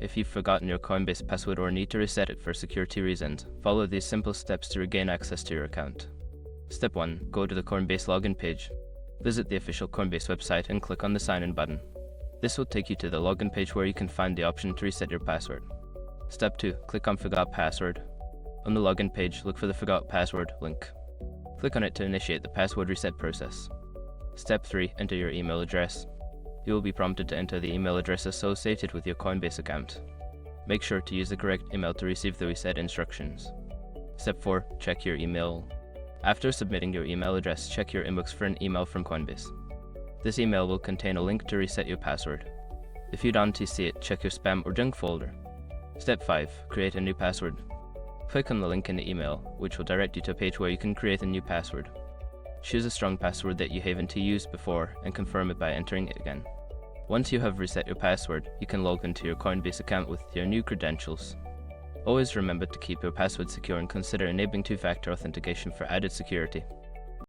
if you've forgotten your Coinbase password or need to reset it for security reasons, follow these simple steps to regain access to your account. Step 1. Go to the Coinbase login page. Visit the official Coinbase website and click on the sign in button. This will take you to the login page where you can find the option to reset your password. Step 2. Click on Forgot Password. On the login page, look for the Forgot Password link. Click on it to initiate the password reset process. Step 3. Enter your email address. You will be prompted to enter the email address associated with your Coinbase account. Make sure to use the correct email to receive the reset instructions. Step 4. Check your email. After submitting your email address, check your inbox for an email from Coinbase. This email will contain a link to reset your password. If you don't see it, check your spam or junk folder. Step 5. Create a new password. Click on the link in the email, which will direct you to a page where you can create a new password. Choose a strong password that you haven't used before and confirm it by entering it again. Once you have reset your password, you can log into your Coinbase account with your new credentials. Always remember to keep your password secure and consider enabling two-factor authentication for added security.